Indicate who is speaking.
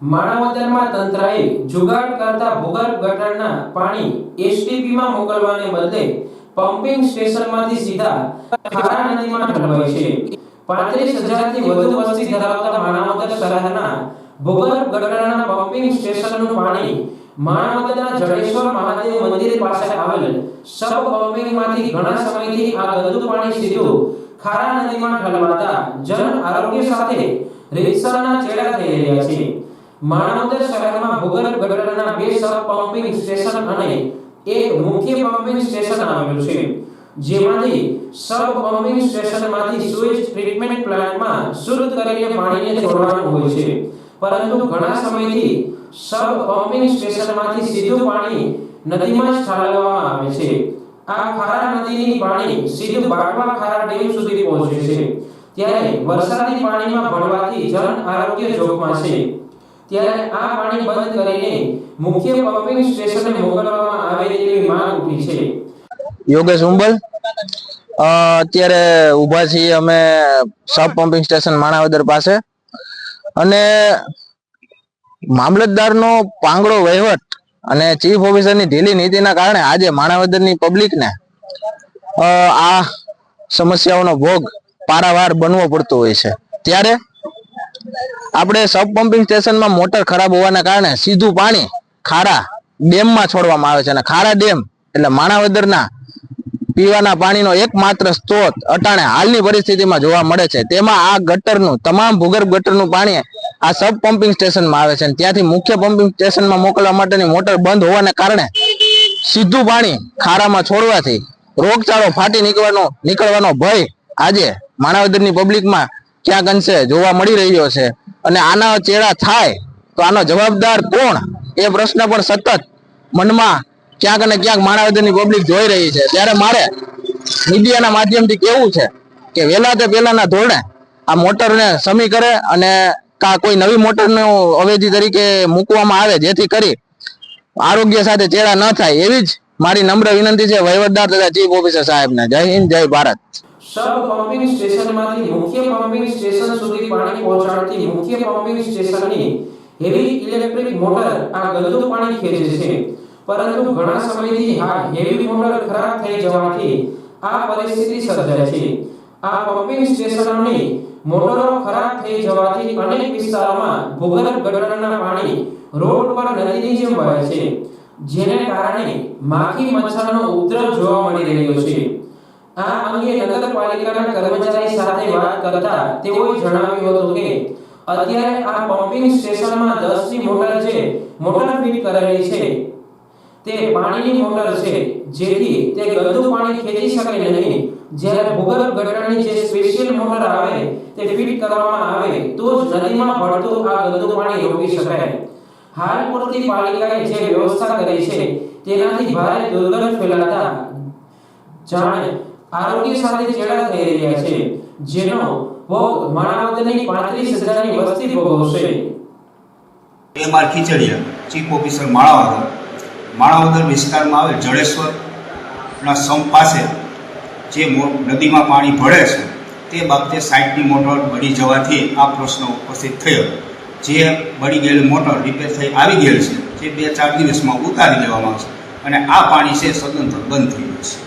Speaker 1: માણાવદરમાં તંત્રએ જુગાડ કરતા ભૂગર્ભ ગટરના પાણી એસટીપીમાં મોકલવાને બદલે પમ્પિંગ સ્ટેશનમાંથી સીધા ખારા નદીમાં ઠલવાય છે। 35,000 થી વધુ વસ્તી ધરાવતા માણાવદર શહેરના ભૂગર્ભ ગટરના પમ્પિંગ સ્ટેશનનું પાણી માણાવદરના જડેશ્વર મહાદેવ મંદિર પાસે આવેલ સબ પમ્પિંગમાંથી ઘણા સમયથી આ ગંદુ પાણી સીધું ખારા નદીમાં ઠલવાતા જન આરોગ્ય સાથે રીતસરના ચેડા થઈ રહ્યા છે। માણાવદર શહેરમાં ભૂગર્ભ ગટરના 2 સબ પમ્પિંગ સ્ટેશન અને એક મુખ્ય પમ્પિંગ સ્ટેશન આવેલું છે, જેમાંથી સબ પમ્પિંગ સ્ટેશનમાંથી સુએજ ટ્રીટમેન્ટ પ્લાન્ટમાં શુદ્ધ કરીને પાણીને છોડવાનું હોય છે, પરંતુ ઘણા સમયથી સબ પમ્પિંગ સ્ટેશનમાંથી સીધું પાણી નદીમાં જ ઠાલવવામાં આવે છે। આ ખારા નદીની પાણી સીધું બાટવા ખારા ડેમ સુધી પહોંચે છે, ત્યારે વરસાદી પાણીમાં ભળવાથી જન આરોગ્ય જોખમાં છે। ત્યારે આ પાણી બંધ કરીને મુખ્ય પમ્પિંગ સ્ટેશને મોકલવામાં આવે તેવી માંગ ઉઠી છે।
Speaker 2: યોગેશ ઉંબલ અત્યારે ઊભા છીએ અમે સબ પમ્પિંગ સ્ટેશન માણાવદર પાસે, અને મામલતદારનો પાંગળો વહીવટ અને ચીફ ઓફિસરની ઢીલી નીતિના કારણે આજે માણાવદરની પબ્લિકને આ સમસ્યાઓનો ભોગ પારાવાર બનવો પડતો હોય છે। ત્યારે આપણે સબ પમ્પિંગ સ્ટેશનમાં મોટર ખરાબ હોવાના કારણે સીધું પાણી ખારા ડેમમાં છોડવામાં આવે છે, અને ખારા ડેમ એટલે માણાવદરના પીવાના પાણીનો એકમાત્ર સ્ત્રોત અટાણે હાલની પરિસ્થિતિમાં જોવા મળે છે। તેમાં આ ગટરનું તમામ ભૂગર્ભ ગટરનું પાણી આ સબ પમ્પિંગ સ્ટેશનમાં આવે છે, અને ત્યાંથી મુખ્ય પમ્પિંગ સ્ટેશનમાં મોકલવા માટેની મોટર બંધ હોવાને કારણે સીધું પાણી ખારામાં છોડવાથી રોગચાળો ફાટી નીકળવાનો ભય આજે માણાવદરની પબ્લિકમાં ક્યાંક અંશે જોવા મળી રહ્યો છે, અને આના ચેડા થાય તો આનો જવાબદાર કોણ એ પ્રશ્ન પણ સતત મનમાં ક્યાંક અને ક્યાંક માણાવદરની પબ્લિક જોઈ રહી છે। ત્યારે મારે મીડિયાના માધ્યમથી કહેવું છે કે વહેલા તે પહેલાના ધોરણે આ મોટરને સમી કરે અને કોઈ નવી મોટરનો અવેજી તરીકે મૂકવામાં આવે, જેથી કરી આરોગ્ય સાથે ચેડા ન થાય, એવી જ મારી નમ્ર વિનંતી છે વહીવટદાર તથા ચીફ ઓફિસર સાહેબને। જય હિન્દ, જય ભારત।
Speaker 1: સબ પમ્પિંગ સ્ટેશનમાંથી મુખ્ય પમ્પિંગ સ્ટેશન સુધી પાણી પહોંચાડતી મુખ્ય પમ્પિંગ સ્ટેશનની હેવી ઇલેક્ટ્રિક મોટર આ ગંદુ પાણી ખેંચે છે, પરંતુ ઘણા સમયથી આ હેવી મોટર ખરાબ થઈ જવાથી આ પરિસ્થિતિ સર્જાય છે। આ પમ્પિંગ સ્ટેશનોની મોટરો ખરાબ થઈ જવાથી અનેક વિસ્તારોમાં ભૂગર્ભ ગટરના પાણી રોડ પર નદીની જેમ વહે છે, જેને કારણે માખી મચ્છરનો ઉપદ્રવ જોવા મળી રહ્યો છે। આ અંગે નગરપાલિકાના કર્મચારી સાથે વાત કરતા તેઓએ જણાવ્યું હતું કે અત્યારે આ પમ્પિંગ સ્ટેશનમાં 10 ની મોટર જે મોટર ફિટ કરેલી છે તે પાણીની મોટર છે, જેથી તે ગંદુ પાણી ખેંચી શકે નહીં। જ્યારે ભૂગર્ભ ગટરની જે સ્પેશિયલ મોટર આવે તે ફિટ કરવામાં આવે તો જ નદીમાં ભળતું આ ગંદુ પાણી રોકી શકાય। હાલ પૂરતી પાલિકાએ જે વ્યવસ્થા કરી છે તેનાથી ભારે દુર્ગંધ ફેલાતા જાણે આરોગ્ય સાથે ચેડા થઈ રહ્યા છે, જેનો ભોગ માણાવદરની 35,000 ની વસ્તી ભોગવશે।
Speaker 3: એમઆર ખીચડીયા, ચીફ ઓફિસર માણાવદર વિસ્તારમાં આવેલ જડેશ્વરના સંપ પાસે જે નદીમાં પાણી ભળે છે તે બાબતે સાઇટની મોટર બળી જવાથી આ પ્રશ્ન ઉપસ્થિત થયો। જે બળી ગયેલી મોટર રિપેર થઈ આવી ગયેલ છે, જે 2-4 દિવસમાં ઉતારી લેવામાં આવશે અને આ પાણી છે સદંતર બંધ થઈ જશે।